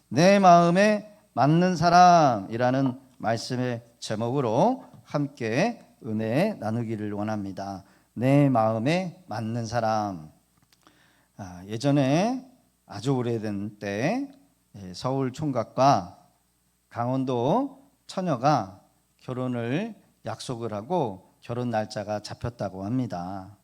내 마음에 맞는 사람이라는 말씀의 제목으로 함께 은혜 나누기를 원합니다. 내 마음에 맞는 사람. 예전에 아주 오래된 때 서울 총각과 강원도 처녀가 결혼을 약속을 하고 결혼 날짜가 잡혔다고 합니다.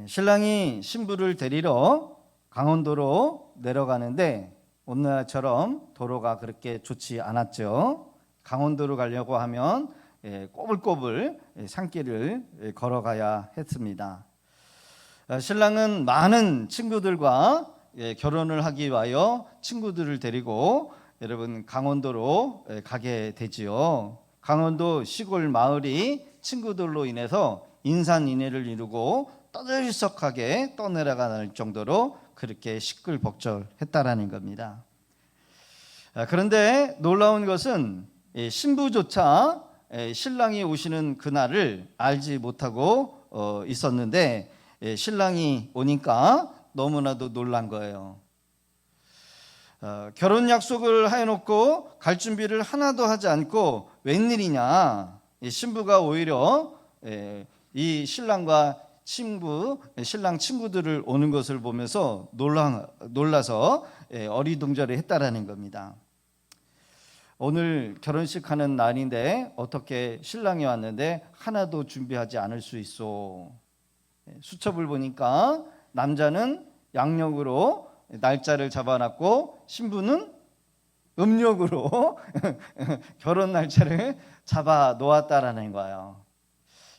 신랑이 신부를 데리러 강원도로 내려가는데 오늘처럼 도로가 그렇게 좋지 않았죠. 강원도로 가려고 하면 꼬불꼬불 산길을 걸어가야 했습니다. 신랑은 많은 친구들과 결혼을 하기 위하여 친구들을 데리고 여러분 강원도로 가게 되지요. 강원도 시골 마을이 친구들로 인해서 인산인해를 이루고 떠들썩하게 떠내려가는 정도로 그렇게 시끌벅적했다라는 겁니다. 그런데 놀라운 것은 신부조차 신랑이 오시는 그날을 알지 못하고 있었는데 신랑이 오니까 너무나도 놀란 거예요. 결혼 약속을 해놓고 갈 준비를 하나도 하지 않고 웬일이냐. 신부가 오히려 이 신랑과 신랑 친구들을 오는 것을 보면서 놀라서 어리둥절했다라는 겁니다. 오늘 결혼식 하는 날인데 어떻게 신랑이 왔는데 하나도 준비하지 않을 수 있어. 수첩을 보니까 남자는 양력으로 날짜를 잡아놨고 신부는 음력으로 결혼 날짜를 잡아 놓았다라는 거예요.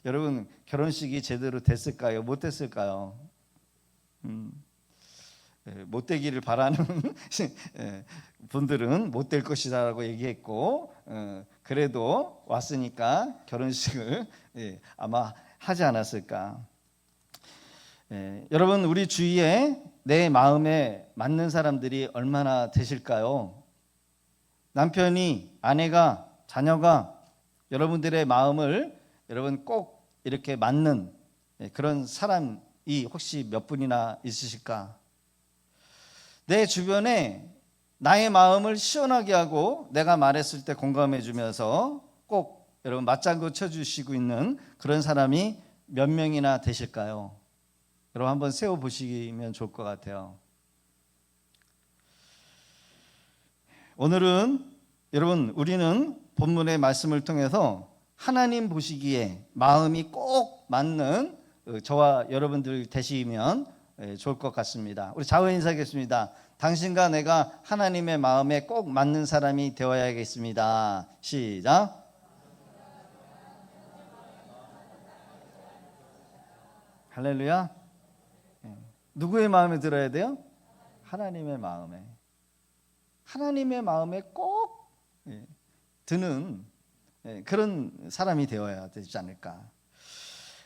여러분 결혼식이 제대로 됐을까요? 못 됐을까요? 못 되기를 바라는 분들은 못 될 것이다라고 얘기했고 그래도 왔으니까 결혼식을 아마 하지 않았을까. 여러분 우리 주위에 내 마음에 맞는 사람들이 얼마나 되실까요? 남편이, 아내가, 자녀가 여러분들의 마음을 여러분 꼭 이렇게 맞는 그런 사람이 혹시 몇 분이나 있으실까? 내 주변에 나의 마음을 시원하게 하고 내가 말했을 때 공감해 주면서 꼭 여러분 맞장구 쳐주시고 있는 그런 사람이 몇 명이나 되실까요? 여러분 한번 세워보시면 좋을 것 같아요. 오늘은 여러분 우리는 본문의 말씀을 통해서 하나님 보시기에 마음이 꼭 맞는 저와 여러분들 되시면 좋을 것 같습니다. 우리 좌우 인사하겠습니다. 당신과 내가 하나님의 마음에 꼭 맞는 사람이 되어야겠습니다. 시작. 할렐루야. 누구의 마음에 들어야 돼요? 하나님의 마음에. 하나님의 마음에 꼭 드는 그런 사람이 되어야 되지 않을까.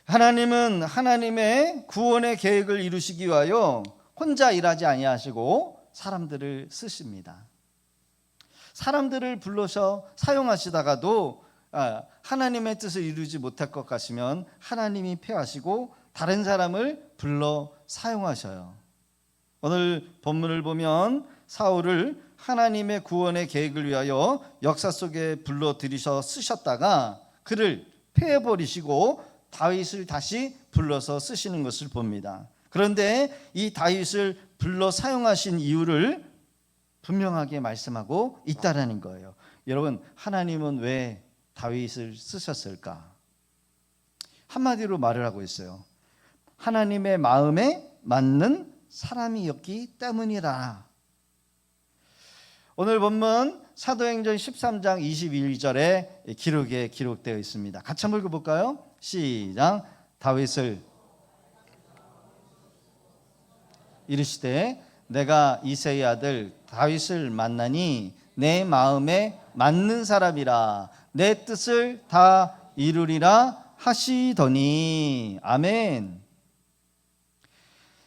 하나님은 하나님의 구원의 계획을 이루시기 위하여 혼자 일하지 아니하시고 사람들을 쓰십니다. 사람들을 불러서 사용하시다가도 하나님의 뜻을 이루지 못할 것 같으면 하나님이 패하시고 다른 사람을 불러 사용하셔요. 오늘 본문을 보면 사울을 하나님의 구원의 계획을 위하여 역사 속에 불러 들이셔 쓰셨다가 그를 패해버리시고 다윗을 다시 불러서 쓰시는 것을 봅니다. 그런데 이 다윗을 불러 사용하신 이유를 분명하게 말씀하고 있다라는 거예요. 여러분 하나님은 왜 다윗을 쓰셨을까? 한마디로 말을 하고 있어요. 하나님의 마음에 맞는 사람이었기 때문이라. 오늘 본문 사도행전 13장 22절에 기록에 기록되어 있습니다. 같이 한번 읽어볼까요? 시작. 다윗을 이르시되 내가 이새의 아들 다윗을 만나니 내 마음에 맞는 사람이라 내 뜻을 다 이루리라 하시더니. 아멘.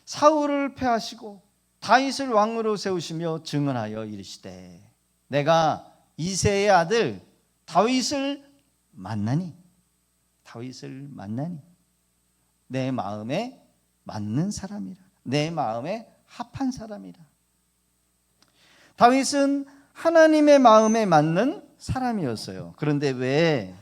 사울을 패하시고 다윗을 왕으로 세우시며 증언하여 이르시되 내가 이새의 아들 다윗을 만나니 내 마음에 맞는 사람이라 내 마음에 합한 사람이라. 다윗은 하나님의 마음에 맞는 사람이었어요. 그런데 왜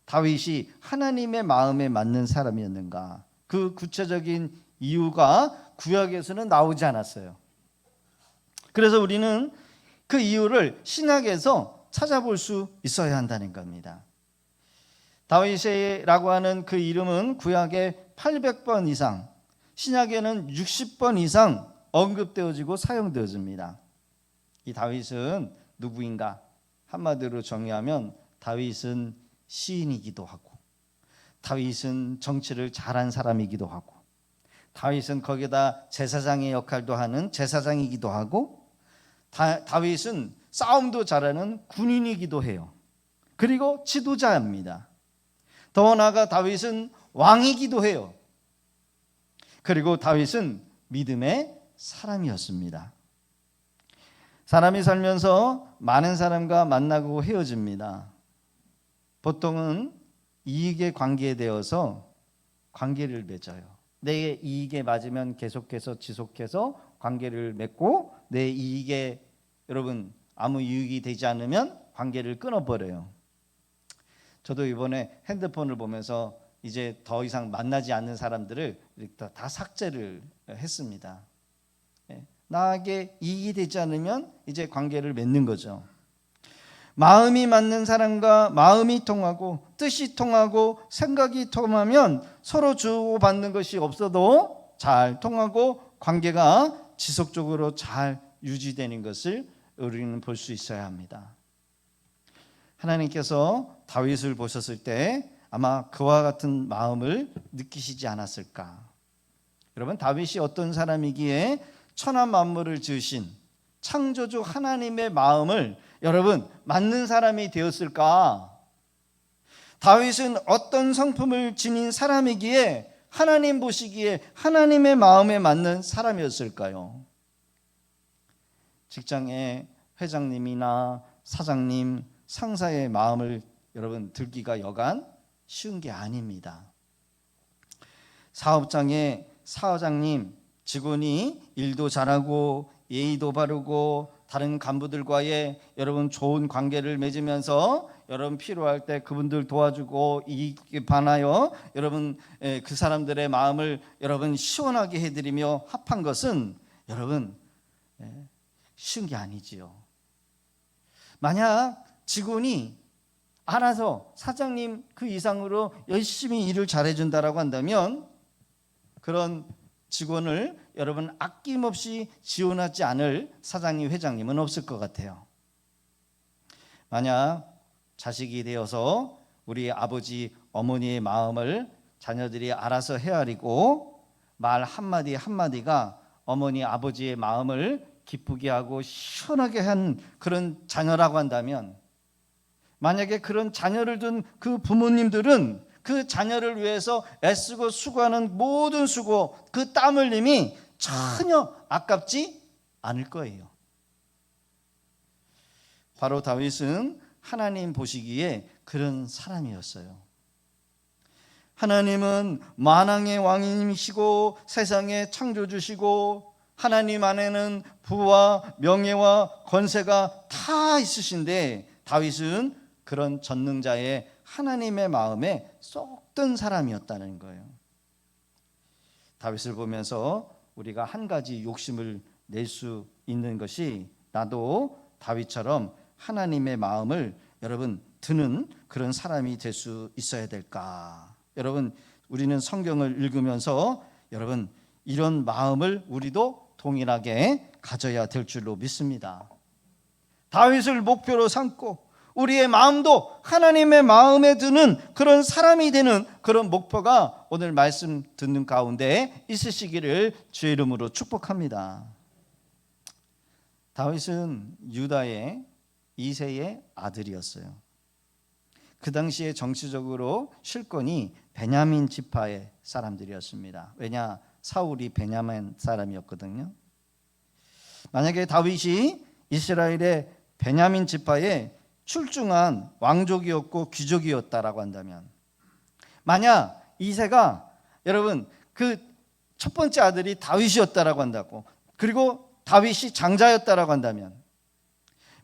다윗이 하나님의 마음에 맞는 사람이었는가? 그 구체적인 이유가 구약에서는 나오지 않았어요. 그래서 우리는 그 이유를 신약에서 찾아볼 수 있어야 한다는 겁니다. 다윗이라고 하는 그 이름은 구약에 800번 이상, 신약에는 60번 이상 언급되어지고 사용되어집니다. 이 다윗은 누구인가? 한마디로 정의하면 다윗은 시인이기도 하고, 다윗은 정치를 잘한 사람이기도 하고, 다윗은 거기다 제사장의 역할도 하는 제사장이기도 하고, 다윗은 싸움도 잘하는 군인이기도 해요. 그리고 지도자입니다. 더 나아가 다윗은 왕이기도 해요. 그리고 다윗은 믿음의 사람이었습니다. 사람이 살면서 많은 사람과 만나고 헤어집니다. 보통은 이익에 관계되어서 관계를 맺어요. 내 이익에 맞으면 계속해서 지속해서 관계를 맺고, 내 이익에 여러분 아무 유익이 되지 않으면 관계를 끊어버려요. 저도 이번에 핸드폰을 보면서 이제 더 이상 만나지 않는 사람들을 다 삭제를 했습니다. 나에게 이익이 되지 않으면 이제 관계를 맺는 거죠. 마음이 맞는 사람과 마음이 통하고 뜻이 통하고 생각이 통하면 서로 주고받는 것이 없어도 잘 통하고 관계가 지속적으로 잘 유지되는 것을 우리는 볼 수 있어야 합니다. 하나님께서 다윗을 보셨을 때 아마 그와 같은 마음을 느끼시지 않았을까? 여러분, 다윗이 어떤 사람이기에 천하 만물을 지으신 창조주 하나님의 마음을 여러분 맞는 사람이 되었을까? 다윗은 어떤 성품을 지닌 사람이기에 하나님 보시기에 하나님의 마음에 맞는 사람이었을까요? 직장의 회장님이나 사장님, 상사의 마음을 여러분 들기가 여간 쉬운 게 아닙니다. 사업장의 사장님, 직원이 일도 잘하고 예의도 바르고 다른 간부들과의 여러분 좋은 관계를 맺으면서 여러분 필요할 때 그분들 도와주고 이익에 반하여 여러분 그 사람들의 마음을 여러분 시원하게 해드리며 합한 것은 여러분 쉬운 게 아니지요. 만약 직원이 알아서 사장님 그 이상으로 열심히 일을 잘해준다라고 한다면 그런 직원을 여러분 아낌없이 지원하지 않을 사장님, 회장님은 없을 것 같아요. 만약 자식이 되어서 우리 아버지, 어머니의 마음을 자녀들이 알아서 헤아리고 말 한마디 한마디가 어머니, 아버지의 마음을 기쁘게 하고 시원하게 한 그런 자녀라고 한다면, 만약에 그런 자녀를 둔 그 부모님들은 그 자녀를 위해서 애쓰고 수고하는 모든 수고, 그 땀 흘림이 전혀 아깝지 않을 거예요. 바로 다윗은 하나님 보시기에 그런 사람이었어요. 하나님은 만왕의 왕이시고 세상의 창조주시고 하나님 안에는 부와 명예와 권세가 다 있으신데 다윗은 그런 전능자의 하나님의 마음에 쏙 든 사람이었다는 거예요. 다윗을 보면서 우리가 한 가지 욕심을 낼 수 있는 것이, 나도 다윗처럼 하나님의 마음을 여러분 드는 그런 사람이 될 수 있어야 될까? 여러분, 우리는 성경을 읽으면서 여러분 이런 마음을 우리도 동일하게 가져야 될 줄로 믿습니다. 다윗을 목표로 삼고 우리의 마음도 하나님의 마음에 드는 그런 사람이 되는 그런 목표가 오늘 말씀 듣는 가운데 있으시기를 주의 이름으로 축복합니다. 다윗은 유다의 이새의 아들이었어요. 그 당시에 정치적으로 실권이 베냐민 지파의 사람들이었습니다. 왜냐? 사울이 베냐민 사람이었거든요. 만약에 다윗이 이스라엘의 베냐민 지파에 출중한 왕족이었고 귀족이었다라고 한다면, 만약 이새가 여러분 그 첫 번째 아들이 다윗이었다라고 한다고, 그리고 다윗이 장자였다라고 한다면,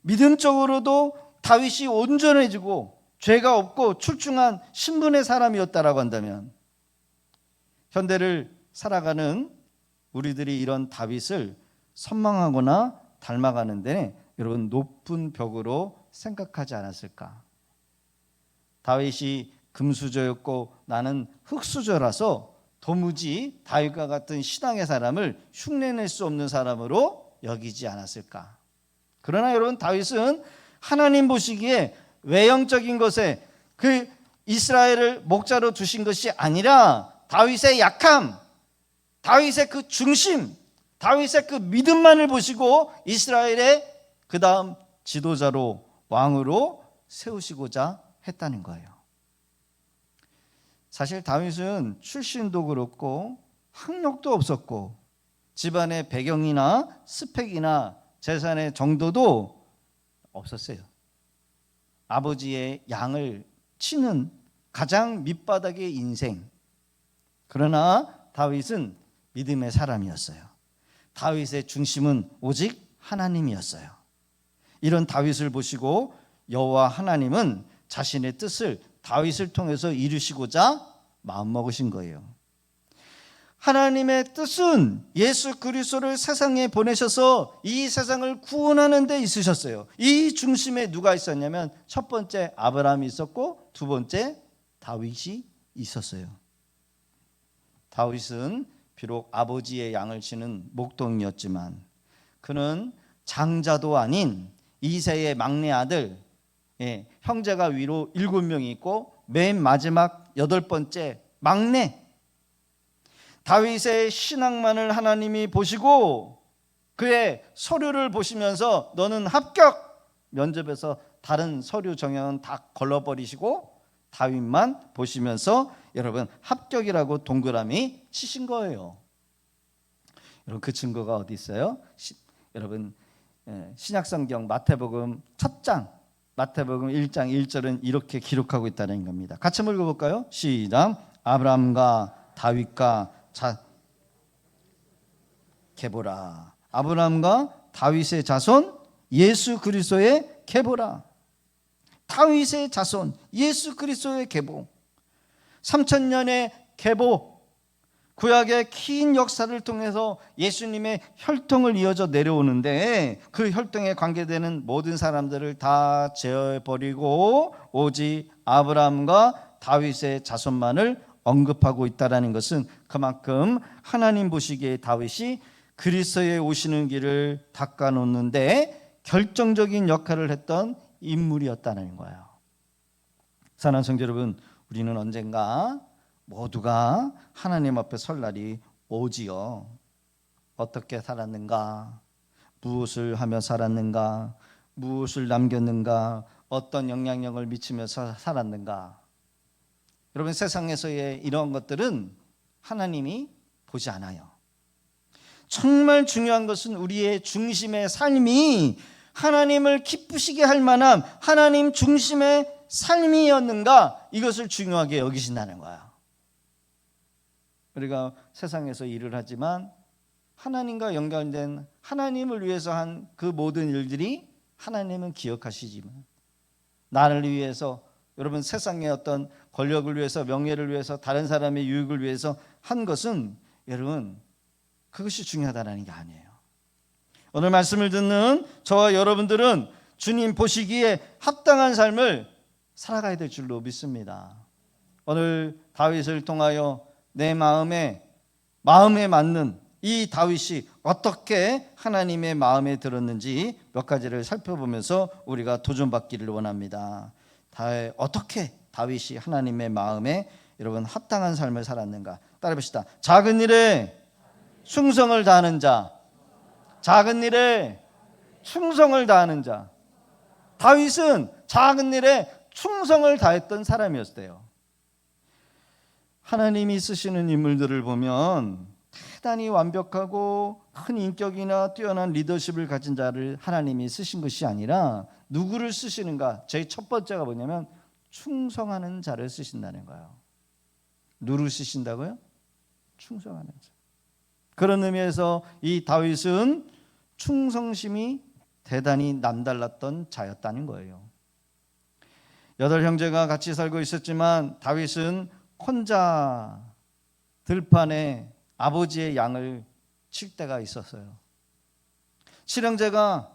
믿음적으로도 다윗이 온전해지고 죄가 없고 출중한 신분의 사람이었다라고 한다면, 현대를 살아가는 우리들이 이런 다윗을 선망하거나 닮아가는 데는 여러분 높은 벽으로 생각하지 않았을까? 다윗이 금수저였고 나는 흙수저라서 도무지 다윗과 같은 신앙의 사람을 흉내낼 수 없는 사람으로 여기지 않았을까? 그러나 여러분, 다윗은 하나님 보시기에 외형적인 것에 그 이스라엘을 목자로 두신 것이 아니라 다윗의 약함, 다윗의 그 중심, 다윗의 그 믿음만을 보시고 이스라엘의 그 다음 지도자로, 왕으로 세우시고자 했다는 거예요. 사실 다윗은 출신도 그렇고 학력도 없었고 집안의 배경이나 스펙이나 재산의 정도도 없었어요. 아버지의 양을 치는 가장 밑바닥의 인생. 그러나 다윗은 믿음의 사람이었어요. 다윗의 중심은 오직 하나님이었어요. 이런 다윗을 보시고 여호와 하나님은 자신의 뜻을 다윗을 통해서 이루시고자 마음먹으신 거예요. 하나님의 뜻은 예수 그리스도를 세상에 보내셔서 이 세상을 구원하는 데 있으셨어요. 이 중심에 누가 있었냐면, 첫 번째 아브라함이 있었고 두 번째 다윗이 있었어요. 다윗은 비록 아버지의 양을 치는 목동이었지만 그는 장자도 아닌 이새의 막내 아들, 형제가 위로 7명이 있고 맨 마지막 8번째 막내. 다윗의 신앙만을 하나님이 보시고 그의 서류를 보시면서 너는 합격! 면접에서 다른 서류 정형은 다 걸러버리시고 다윗만 보시면서 여러분 합격이라고 동그라미 치신 거예요. 여러분, 그 증거가 어디 있어요? 여러분, 신약성경 마태복음 첫 장, 마태복음 1장 1절은 이렇게 기록하고 있다는 겁니다. 같이 한번 읽어볼까요? 시작. 아브라함과 다윗과 계보라. 아브라함과 다윗의 자손 예수 그리스도의 계보라. 다윗의 자손 예수 그리스도의 계보. 3000년의 계보, 구약의 긴 역사를 통해서 예수님의 혈통을 이어져 내려오는데 그 혈통에 관계되는 모든 사람들을 다 제어해버리고 오직 아브라함과 다윗의 자손만을 언급하고 있다는 것은 그만큼 하나님 보시기에 다윗이 그리스도에 오시는 길을 닦아놓는데 결정적인 역할을 했던 인물이었다는 거예요. 사랑하는 성도 여러분, 우리는 언젠가 모두가 하나님 앞에 설 날이 오지요. 어떻게 살았는가? 무엇을 하며 살았는가? 무엇을 남겼는가? 어떤 영향력을 미치면서 살았는가? 여러분, 세상에서의 이런 것들은 하나님이 보지 않아요. 정말 중요한 것은 우리의 중심의 삶이 하나님을 기쁘시게 할 만한 하나님 중심의 삶이었는가, 이것을 중요하게 여기신다는 거야. 우리가 세상에서 일을 하지만 하나님과 연관된 하나님을 위해서 한 그 모든 일들이 하나님은 기억하시지만, 나를 위해서, 여러분 세상의 어떤 권력을 위해서, 명예를 위해서, 다른 사람의 유익을 위해서 한 것은 여러분 그것이 중요하다는 게 아니에요. 오늘 말씀을 듣는 저와 여러분들은 주님 보시기에 합당한 삶을 살아가야 될 줄로 믿습니다. 오늘 다윗을 통하여 내 마음에 맞는 이 다윗이 어떻게 하나님의 마음에 들었는지 몇 가지를 살펴보면서 우리가 도전받기를 원합니다. 어떻게 다윗이 하나님의 마음에 여러분 합당한 삶을 살았는가? 따라 봅시다. 작은 일에 충성을 다하는 자, 작은 일에 충성을 다하는 자. 다윗은 작은 일에 충성을 다했던 사람이었어요. 하나님이 쓰시는 인물들을 보면 대단히 완벽하고 큰 인격이나 뛰어난 리더십을 가진 자를 하나님이 쓰신 것이 아니라 누구를 쓰시는가? 제일 첫 번째가 뭐냐면 충성하는 자를 쓰신다는 거예요. 누구를 쓰신다고요? 충성하는 자. 그런 의미에서 이 다윗은 충성심이 대단히 남달랐던 자였다는 거예요. 8형제가 같이 살고 있었지만 다윗은 혼자 들판에 아버지의 양을 칠 때가 있었어요. 7형제가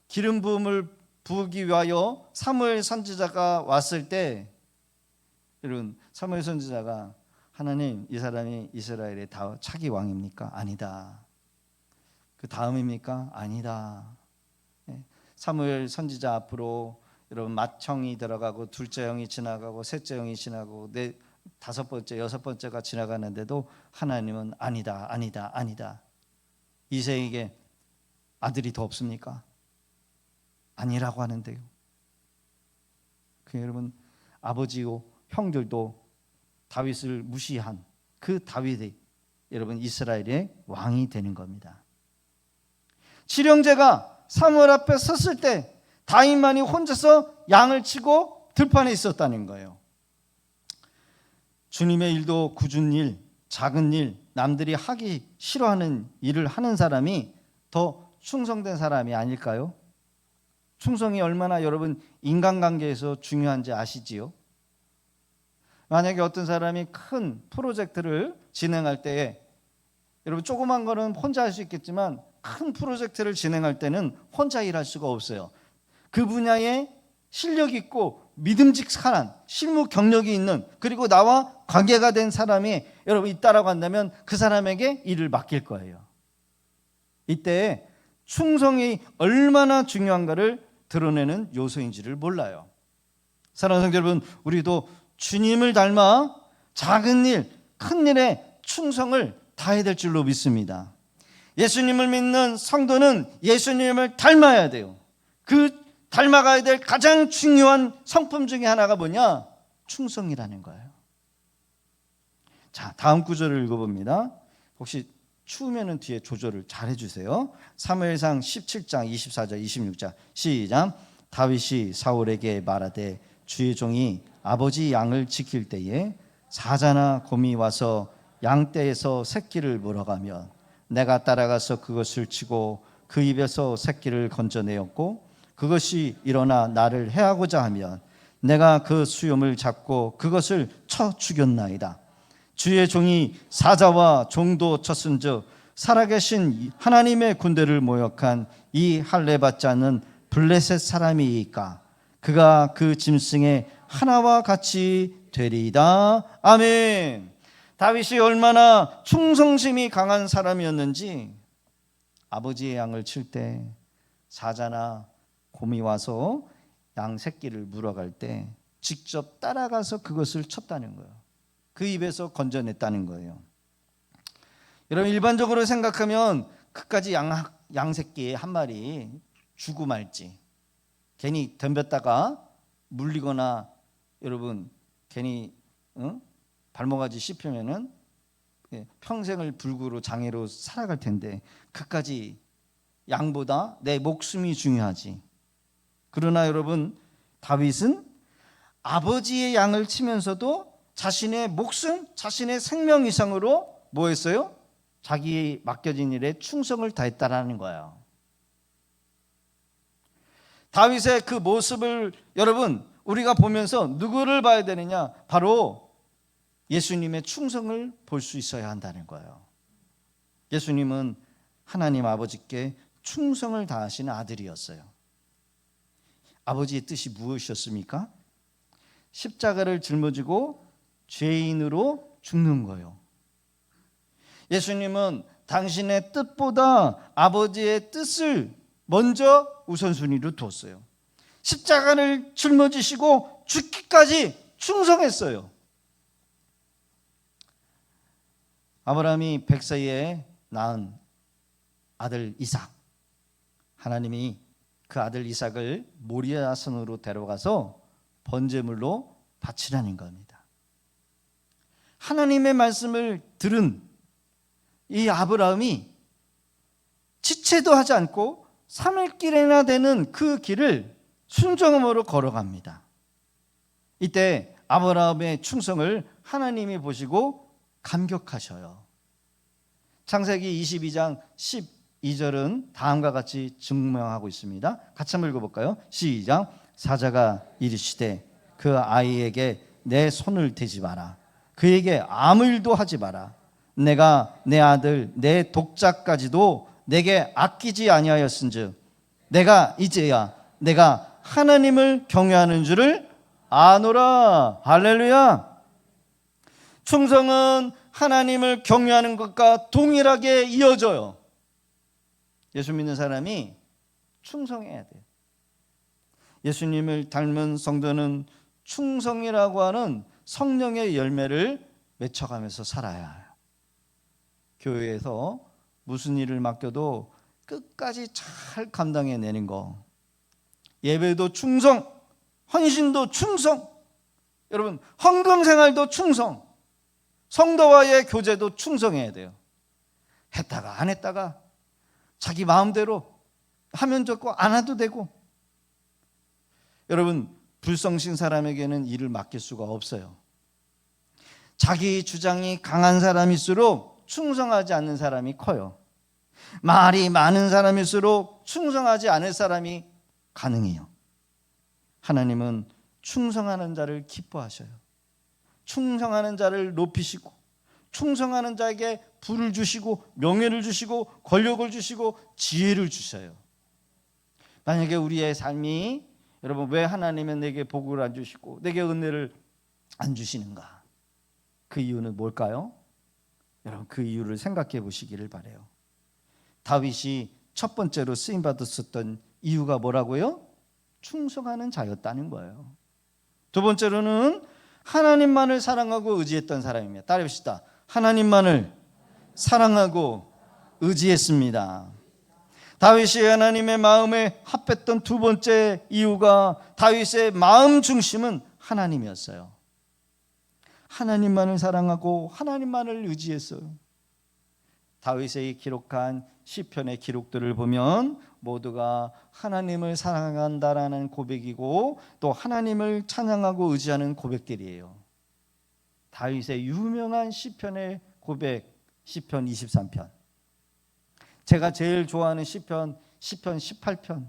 기름 부음을 부기 위하여 사무엘 선지자가 왔을 때, 여러분, 사무엘 선지자가 하나님, 이 사람이 이스라엘의 차기 왕입니까? 아니다. 그 다음입니까? 아니다. 사무엘 선지자 앞으로 여러분 맏형이 들어가고 둘째 형이 지나가고 셋째 형이 지나고 다섯 번째, 여섯 번째가 지나가는데도 하나님은 아니다, 아니다, 아니다. 이새에게 아들이 더 없습니까? 아니라고 하는데요. 여러분, 아버지요 형들도 다윗을 무시한 그 다윗이 여러분 이스라엘의 왕이 되는 겁니다. 7형제가 사무엘 앞에 섰을 때 다윗만이 혼자서 양을 치고 들판에 있었다는 거예요. 주님의 일도 굳은 일, 작은 일, 남들이 하기 싫어하는 일을 하는 사람이 더 충성된 사람이 아닐까요? 충성이 얼마나 여러분 인간관계에서 중요한지 아시지요? 만약에 어떤 사람이 큰 프로젝트를 진행할 때에, 여러분 조그만 거는 혼자 할 수 있겠지만 큰 프로젝트를 진행할 때는 혼자 일할 수가 없어요. 그 분야에 실력 있고 믿음직한 실무 경력이 있는, 그리고 나와 관계가 된 사람이 여러분 있다라고 한다면 그 사람에게 일을 맡길 거예요. 이때 충성이 얼마나 중요한가를 드러내는 요소인지를 몰라요. 사랑하는 성도 여러분, 우리도 주님을 닮아 작은 일, 큰 일에 충성을 다해야 될 줄로 믿습니다. 예수님을 믿는 성도는 예수님을 닮아야 돼요. 그 닮아가야 될 가장 중요한 성품 중에 하나가 뭐냐? 충성이라는 거예요. 자, 다음 구절을 읽어봅니다. 혹시 추우면 뒤에 조절을 잘 해주세요. 사무엘상 17장 24절 26절 시작. 다윗이 사울에게 말하되 주의 종이 아버지 양을 지킬 때에 사자나 곰이 와서 양떼에서 새끼를 물어가면 내가 따라가서 그것을 치고 그 입에서 새끼를 건져내었고 그것이 일어나 나를 해하고자 하면 내가 그 수염을 잡고 그것을 쳐 죽였나이다. 주의 종이 사자와 종도 쳤은즉 살아계신 하나님의 군대를 모욕한 이 할례 받지 않는 블레셋 사람이니까 그가 그 짐승의 하나와 같이 되리이다. 아멘. 다윗이 얼마나 충성심이 강한 사람이었는지, 아버지의 양을 칠 때 사자나 곰이 와서 양 새끼를 물어갈 때 직접 따라가서 그것을 쳤다는 거예요. 그 입에서 건져냈다는 거예요. 여러분, 일반적으로 생각하면 그까지 양 새끼 한 마리 주고 말지, 괜히 덤볐다가 물리거나 여러분 괜히 발목아지 씹히면은 평생을 불구로 장애로 살아갈 텐데 그까지 양보다 내 목숨이 중요하지. 그러나 여러분, 다윗은 아버지의 양을 치면서도 자신의 목숨, 자신의 생명 이상으로 뭐 했어요? 자기 맡겨진 일에 충성을 다했다라는 거예요. 다윗의 그 모습을 여러분 우리가 보면서 누구를 봐야 되느냐? 바로 예수님의 충성을 볼 수 있어야 한다는 거예요. 예수님은 하나님 아버지께 충성을 다하시는 아들이었어요. 아버지의 뜻이 무엇이었습니까? 십자가를 짊어지고 죄인으로 죽는 거예요. 예수님은 당신의 뜻보다 아버지의 뜻을 먼저 우선순위로 뒀어요. 십자가를 짊어지시고 죽기까지 충성했어요. 아브라함이 100세에 낳은 아들 이삭, 하나님이 그 아들 이삭을 모리아산으로 데려가서 번제물로 바치라는 겁니다. 하나님의 말씀을 들은 이 아브라함이 지체도 하지 않고 3일길이나 되는 그 길을 순종함으로 걸어갑니다. 이때 아브라함의 충성을 하나님이 보시고 감격하셔요. 창세기 22장 2절은 다음과 같이 증명하고 있습니다. 같이 한번 읽어볼까요? 시작. 사자가 이르시되 그 아이에게 내 손을 대지 마라. 그에게 아무 일도 하지 마라. 내가 내 아들 내 독자까지도 내게 아끼지 아니하였은즉 내가 이제야 내가 하나님을 경외하는 줄을 아노라. 할렐루야. 충성은 하나님을 경외하는 것과 동일하게 이어져요. 예수 믿는 사람이 충성해야 돼요. 예수님을 닮은 성도는 충성이라고 하는 성령의 열매를 맺혀가면서 살아야 해요. 교회에서 무슨 일을 맡겨도 끝까지 잘 감당해내는 거. 예배도 충성, 헌신도 충성, 여러분 헌금생활도 충성, 성도와의 교제도 충성해야 돼요. 했다가 안 했다가 자기 마음대로 하면 좋고 안 해도 되고. 여러분 불성신 사람에게는 일을 맡길 수가 없어요. 자기 주장이 강한 사람일수록 충성하지 않는 사람이 커요. 말이 많은 사람일수록 충성하지 않을 사람이 가능해요. 하나님은 충성하는 자를 기뻐하셔요. 충성하는 자를 높이시고 충성하는 자에게 부를 주시고 명예를 주시고 권력을 주시고 지혜를 주셔요. 만약에 우리의 삶이 여러분 왜 하나님은 내게 복을 안 주시고 내게 은혜를 안 주시는가? 그 이유는 뭘까요? 여러분 그 이유를 생각해 보시기를 바라요. 다윗이 첫 번째로 쓰임 받았었던 이유가 뭐라고요? 충성하는 자였다는 거예요. 두 번째로는 하나님만을 사랑하고 의지했던 사람입니다. 따라합시다. 하나님만을 사랑하고 의지했습니다. 다윗이 하나님의 마음에 합했던 두 번째 이유가 다윗의 마음 중심은 하나님이었어요. 하나님만을 사랑하고 하나님만을 의지했어요. 다윗이 기록한 시편의 기록들을 보면 모두가 하나님을 사랑한다라는 고백이고 또 하나님을 찬양하고 의지하는 고백들이에요. 다윗의 유명한 시편의 고백, 시편 23편. 제가 제일 좋아하는 시편 18편.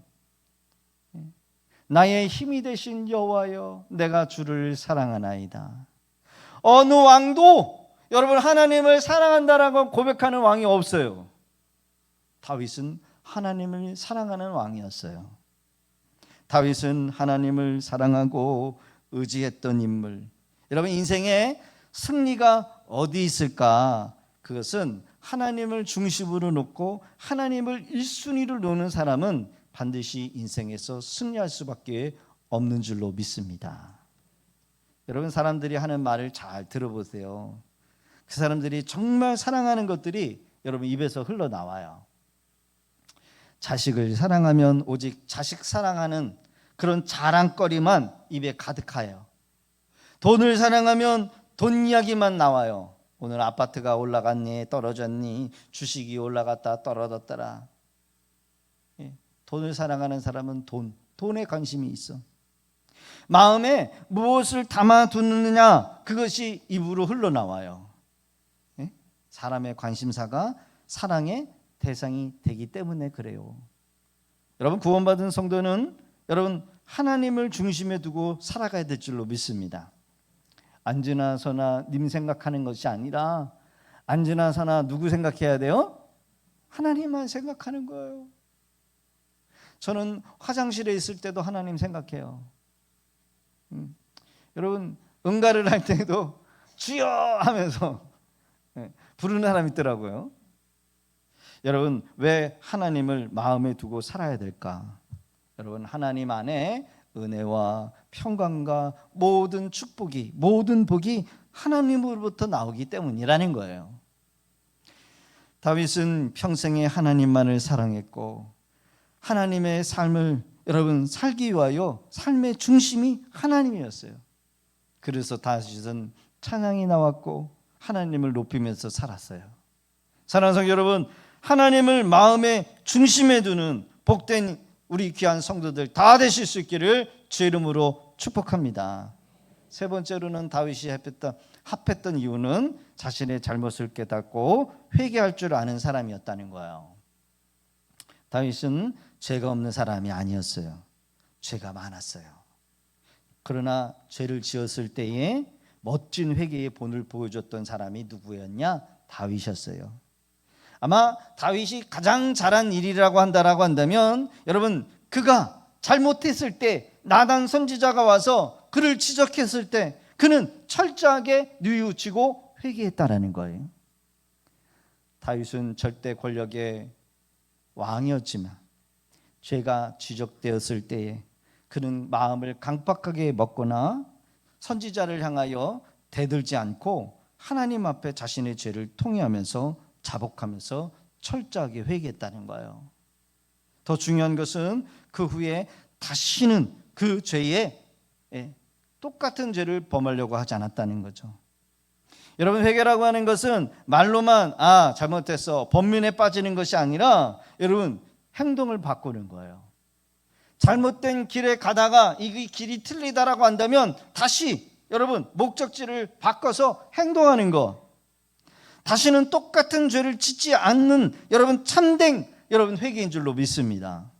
나의 힘이 되신 여호와여 내가 주를 사랑하나이다. 어느 왕도 여러분 하나님을 사랑한다라고 고백하는 왕이 없어요. 다윗은 하나님을 사랑하는 왕이었어요. 다윗은 하나님을 사랑하고 의지했던 인물. 여러분 인생에 승리가 어디 있을까? 그것은 하나님을 중심으로 놓고 하나님을 1순위로 놓는 사람은 반드시 인생에서 승리할 수밖에 없는 줄로 믿습니다. 여러분 사람들이 하는 말을 잘 들어보세요. 그 사람들이 정말 사랑하는 것들이 여러분 입에서 흘러나와요. 자식을 사랑하면 오직 자식 사랑하는 그런 자랑거리만 입에 가득해요. 돈을 사랑하면 돈 이야기만 나와요. 오늘 아파트가 올라갔니 떨어졌니 주식이 올라갔다 떨어졌더라. 돈을 사랑하는 사람은 돈에 관심이 있어. 마음에 무엇을 담아두느냐 그것이 입으로 흘러나와요. 사람의 관심사가 사랑의 대상이 되기 때문에 그래요. 여러분 구원받은 성도는 여러분 하나님을 중심에 두고 살아가야 될 줄로 믿습니다. 앉으나 서나 님 생각하는 것이 아니라 앉으나 서나 누구 생각해야 돼요? 하나님만 생각하는 거예요. 저는 화장실에 있을 때도 하나님 생각해요. 여러분 응가를 할 때도 주여 하면서 부르는 사람 있더라고요. 여러분 왜 하나님을 마음에 두고 살아야 될까? 여러분 하나님 안에 은혜와 평강과 모든 축복이 모든 복이 하나님으로부터 나오기 때문이라는 거예요. 다윗은 평생에 하나님만을 사랑했고 하나님의 삶을 여러분 살기 위하여 삶의 중심이 하나님이었어요. 그래서 다윗은 찬양이 나왔고 하나님을 높이면서 살았어요. 사랑하는 성도 여러분, 하나님을 마음의 중심에 두는 복된 우리 귀한 성도들 다 되실 수 있기를 주의 이름으로 축복합니다. 세 번째로는 다윗이 합했던 이유는 자신의 잘못을 깨닫고 회개할 줄 아는 사람이었다는 거예요. 다윗은 죄가 없는 사람이 아니었어요. 죄가 많았어요. 그러나 죄를 지었을 때에 멋진 회개의 본을 보여줬던 사람이 누구였냐? 다윗이었어요. 아마 다윗이 가장 잘한 일이라고 한다면 여러분, 그가 잘못했을 때 나단 선지자가 와서 그를 지적했을 때 그는 철저하게 뉘우치고 회개했다라는 거예요. 다윗은 절대 권력의 왕이었지만 죄가 지적되었을 때에 그는 마음을 강팍하게 먹거나 선지자를 향하여 대들지 않고 하나님 앞에 자신의 죄를 통회하면서 자복하면서 철저하게 회개했다는 거예요. 더 중요한 것은 그 후에 다시는 그 죄에 똑같은 죄를 범하려고 하지 않았다는 거죠. 여러분, 회개라고 하는 것은 말로만 잘못했어, 범민에 빠지는 것이 아니라 여러분, 행동을 바꾸는 거예요. 잘못된 길에 가다가 이 길이 틀리다라고 한다면 다시 여러분 목적지를 바꿔서 행동하는 것, 다시는 똑같은 죄를 짓지 않는 여러분 참된 여러분 회개인 줄로 믿습니다.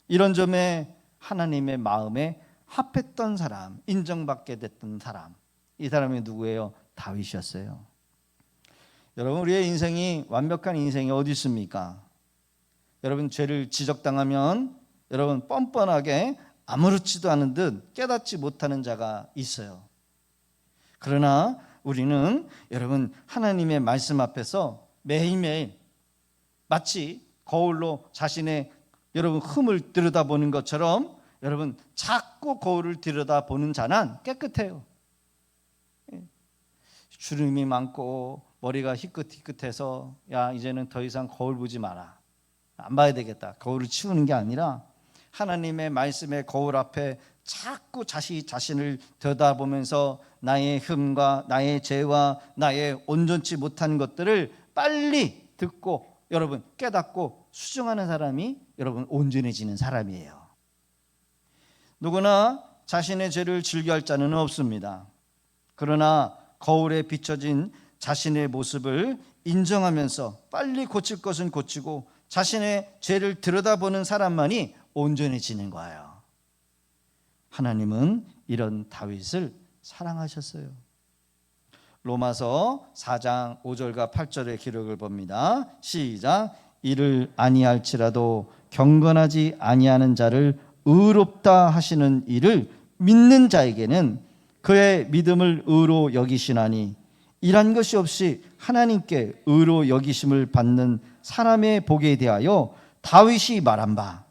이런 점에 하나님의 마음에 합했던 사람, 인정받게 됐던 사람, 이 사람이 누구예요? 다윗이었어요. 여러분, 우리의 인생이 완벽한 인생이 어디 있습니까? 여러분, 죄를 지적당하면 여러분 뻔뻔하게 아무렇지도 않은 듯 깨닫지 못하는 자가 있어요. 그러나 우리는 여러분 하나님의 말씀 앞에서 매일매일 마치 거울로 자신의 여러분 흠을 들여다보는 것처럼 여러분 자꾸 거울을 들여다보는 자는 깨끗해요. 주름이 많고 머리가 희끗희끗해서 야, 이제는 더 이상 거울 보지 마라, 안 봐야 되겠다, 거울을 치우는 게 아니라 하나님의 말씀의 거울 앞에 자꾸 자신을 들여다보면서 나의 흠과 나의 죄와 나의 온전치 못한 것들을 빨리 듣고 여러분 깨닫고 수정하는 사람이 여러분 온전해지는 사람이에요. 누구나 자신의 죄를 즐겨할 자는 없습니다. 그러나 거울에 비춰진 자신의 모습을 인정하면서 빨리 고칠 것은 고치고 자신의 죄를 들여다보는 사람만이 온전해지는 거예요. 하나님은 이런 다윗을 사랑하셨어요. 로마서 4장 5절과 8절의 기록을 봅니다. 시작. 이를 아니할지라도 경건하지 아니하는 자를 의롭다 하시는 이를 믿는 자에게는 그의 믿음을 의로 여기시나니 이란 것이 없이 하나님께 의로 여기심을 받는 사람의 복에 대하여 다윗이 말한 바,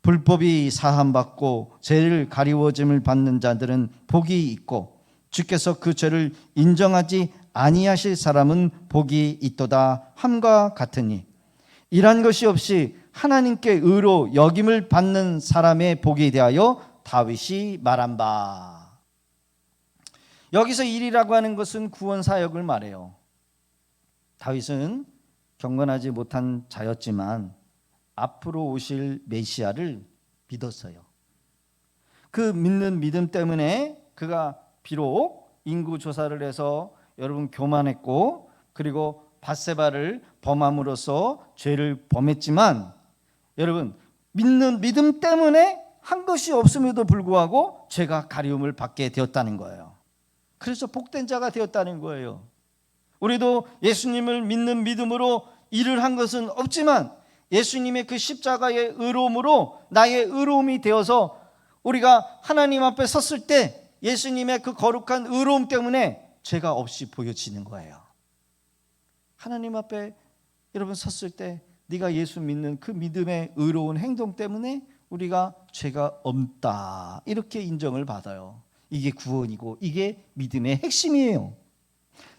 불법이 사함받고 죄를 가리워짐을 받는 자들은 복이 있고 주께서 그 죄를 인정하지 아니하실 사람은 복이 있도다 함과 같으니 이란 것이 없이 하나님께 의로 여김을 받는 사람의 복에 대하여 다윗이 말한 바. 여기서 일이라고 하는 것은 구원 사역을 말해요. 다윗은 경건하지 못한 자였지만 앞으로 오실 메시아를 믿었어요. 그 믿는 믿음 때문에 그가 비록 인구 조사를 해서 여러분 교만했고 그리고 밧세바를 범함으로써 죄를 범했지만 여러분 믿는 믿음 때문에 한 것이 없음에도 불구하고 죄가 가리움을 받게 되었다는 거예요. 그래서 복된 자가 되었다는 거예요. 우리도 예수님을 믿는 믿음으로 일을 한 것은 없지만 예수님의 그 십자가의 의로움으로 나의 의로움이 되어서 우리가 하나님 앞에 섰을 때 예수님의 그 거룩한 의로움 때문에 죄가 없이 보여지는 거예요. 하나님 앞에 여러분 섰을 때 네가 예수 믿는 그 믿음의 의로운 행동 때문에 우리가 죄가 없다 이렇게 인정을 받아요. 이게 구원이고 이게 믿음의 핵심이에요.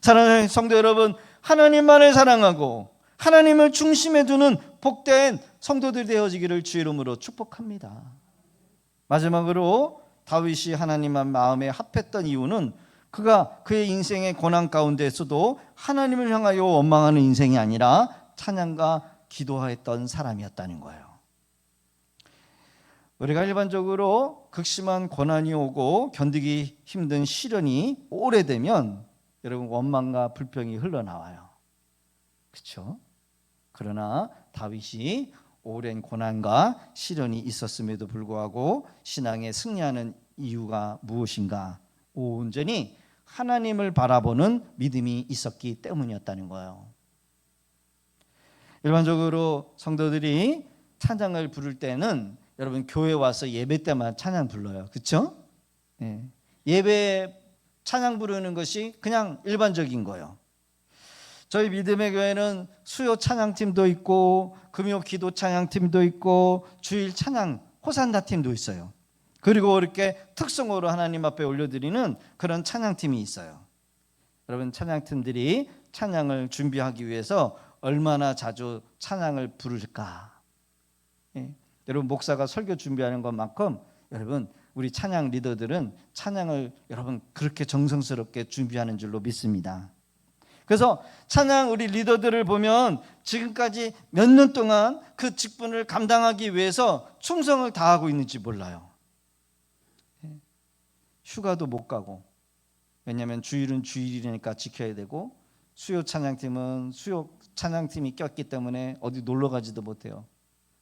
사랑하는 성도 여러분, 하나님만을 사랑하고 하나님을 중심에 두는 복된 성도들이 되어지기를 주의 이름으로 축복합니다. 마지막으로 다윗이 하나님만 마음에 합했던 이유는 그가 그의 인생의 고난 가운데서도 하나님을 향하여 원망하는 인생이 아니라 찬양과 기도했던 사람이었다는 거예요. 우리가 일반적으로 극심한 고난이 오고 견디기 힘든 시련이 오래되면 여러분 원망과 불평이 흘러나와요. 그렇죠? 그러나 다윗이 오랜 고난과 시련이 있었음에도 불구하고 신앙에 승리하는 이유가 무엇인가? 온전히 하나님을 바라보는 믿음이 있었기 때문이었다는 거예요. 일반적으로 성도들이 찬양을 부를 때는 여러분 교회 와서 예배 때만 찬양 불러요. 그렇죠? 예. 예배 찬양 부르는 것이 그냥 일반적인 거예요. 저희 믿음의 교회는 수요 찬양팀도 있고 금요 기도 찬양팀도 있고 주일 찬양 호산나 팀도 있어요. 그리고 이렇게 특성으로 하나님 앞에 올려드리는 그런 찬양팀이 있어요. 여러분 찬양팀들이 찬양을 준비하기 위해서 얼마나 자주 찬양을 부를까? 예. 여러분 목사가 설교 준비하는 것만큼 여러분 우리 찬양 리더들은 찬양을 여러분 그렇게 정성스럽게 준비하는 줄로 믿습니다. 그래서 찬양 우리 리더들을 보면 지금까지 몇 년 동안 그 직분을 감당하기 위해서 충성을 다하고 있는지 몰라요. 휴가도 못 가고, 왜냐하면 주일은 주일이니까 지켜야 되고, 수요 찬양팀은 수요 찬양팀이 꼈기 때문에 어디 놀러 가지도 못해요.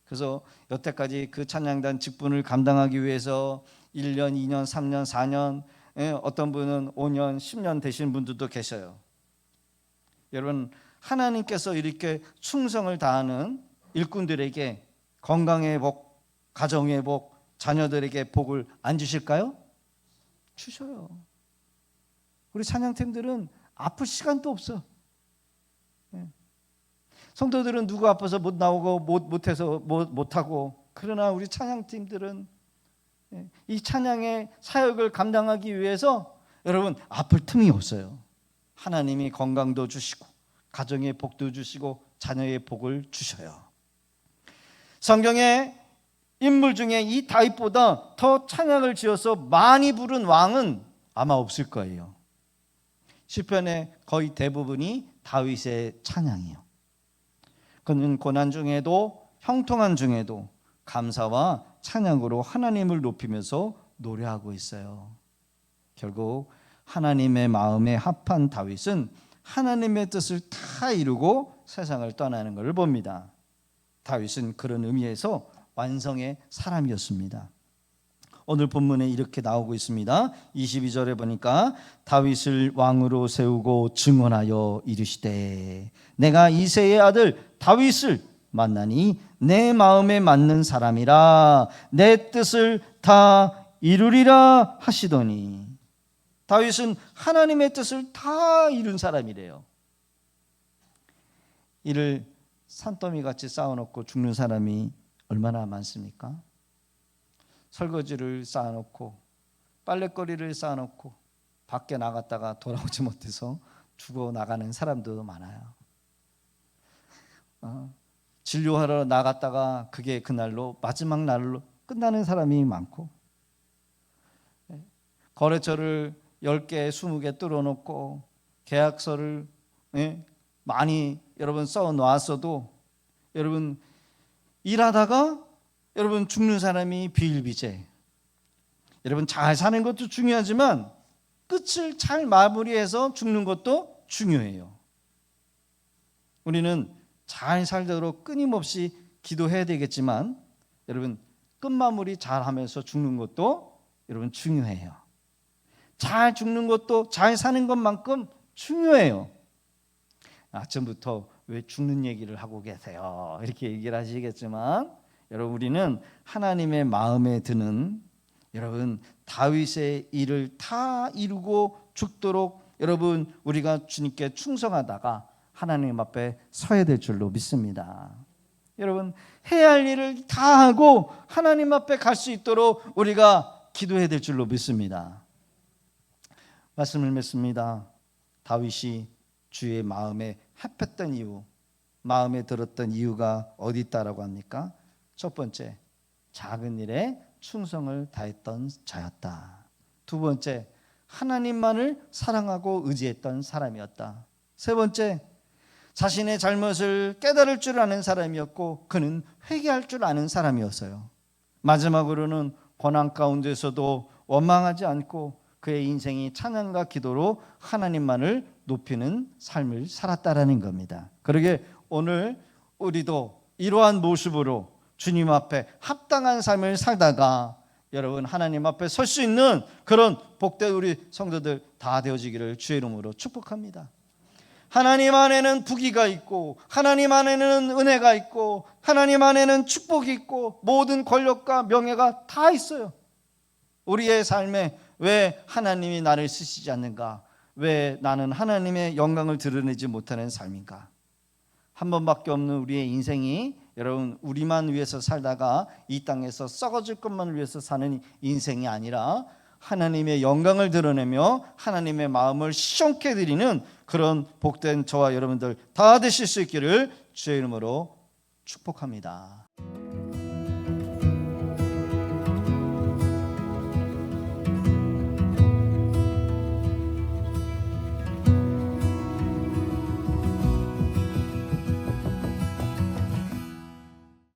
그래서 여태까지 그 찬양단 직분을 감당하기 위해서 1년, 2년, 3년, 4년, 어떤 분은 5년, 10년 되신 분들도 계셔요. 여러분 하나님께서 이렇게 충성을 다하는 일꾼들에게 건강의 복, 가정의 복, 자녀들에게 복을 안 주실까요? 주셔요. 우리 찬양팀들은 아플 시간도 없어. 성도들은 누구 아파서 못 나오고 못해서 못하고, 그러나 우리 찬양팀들은 이 찬양의 사역을 감당하기 위해서 여러분 아플 틈이 없어요. 하나님이 건강도 주시고 가정의 복도 주시고 자녀의 복을 주셔요. 성경의 인물 중에 이 다윗보다 더 찬양을 지어서 많이 부른 왕은 아마 없을 거예요. 시편의 거의 대부분이 다윗의 찬양이에요. 그는 고난 중에도 형통한 중에도 감사와 찬양으로 하나님을 높이면서 노래하고 있어요. 결국 하나님의 마음에 합한 다윗은 하나님의 뜻을 다 이루고 세상을 떠나는 것을 봅니다. 다윗은 그런 의미에서 완성의 사람이었습니다. 오늘 본문에 이렇게 나오고 있습니다. 22절에 보니까 다윗을 왕으로 세우고 증언하여 이르시되 내가 이새의 아들 다윗을 만나니 내 마음에 맞는 사람이라 내 뜻을 다 이루리라 하시더니, 다윗은 하나님의 뜻을 다 이룬 사람이래요. 이를 산더미같이 쌓아놓고 죽는 사람이 얼마나 많습니까? 설거지를 쌓아놓고 빨랫거리를 쌓아놓고 밖에 나갔다가 돌아오지 못해서 죽어나가는 사람도 많아요. 진료하러 나갔다가 그게 그날로 마지막 날로 끝나는 사람이 많고, 거래처를 10개, 20개 뚫어놓고 계약서를 많이 여러분 써놓았어도 여러분 일하다가 여러분 죽는 사람이 비일비재. 여러분 잘 사는 것도 중요하지만 끝을 잘 마무리해서 죽는 것도 중요해요. 우리는 잘 살도록 끊임없이 기도해야 되겠지만 여러분 끝마무리 잘 하면서 죽는 것도 여러분 중요해요. 잘 죽는 것도 잘 사는 것만큼 중요해요. 아침부터 왜 죽는 얘기를 하고 계세요? 이렇게 얘기를 하시겠지만 여러분 우리는 하나님의 마음에 드는 여러분 다윗의 일을 다 이루고 죽도록 여러분 우리가 주님께 충성하다가 하나님 앞에 서야 될 줄로 믿습니다. 여러분 해야 할 일을 다 하고 하나님 앞에 갈 수 있도록 우리가 기도해야 될 줄로 믿습니다. 말씀을 맺습니다. 다윗이 주의 마음에 합했던 이유, 마음에 들었던 이유가 어디 있다라고 합니까? 첫 번째, 작은 일에 충성을 다했던 자였다. 두 번째, 하나님만을 사랑하고 의지했던 사람이었다. 세 번째, 자신의 잘못을 깨달을 줄 아는 사람이었고 그는 회개할 줄 아는 사람이었어요. 마지막으로는 고난 가운데서도 원망하지 않고 그의 인생이 찬양과 기도로 하나님만을 높이는 삶을 살았다라는 겁니다. 그러게 오늘 우리도 이러한 모습으로 주님 앞에 합당한 삶을 살다가 여러분 하나님 앞에 설 수 있는 그런 복된 우리 성도들 다 되어지기를 주의 이름으로 축복합니다. 하나님 안에는 부귀가 있고 하나님 안에는 은혜가 있고 하나님 안에는 축복이 있고 모든 권력과 명예가 다 있어요. 우리의 삶에 왜 하나님이 나를 쓰시지 않는가? 왜 나는 하나님의 영광을 드러내지 못하는 삶인가? 한 번밖에 없는 우리의 인생이 여러분 우리만 위해서 살다가 이 땅에서 썩어질 것만 위해서 사는 인생이 아니라 하나님의 영광을 드러내며 하나님의 마음을 시원케 드리는 그런 복된 저와 여러분들 다 되실 수 있기를 주의 이름으로 축복합니다.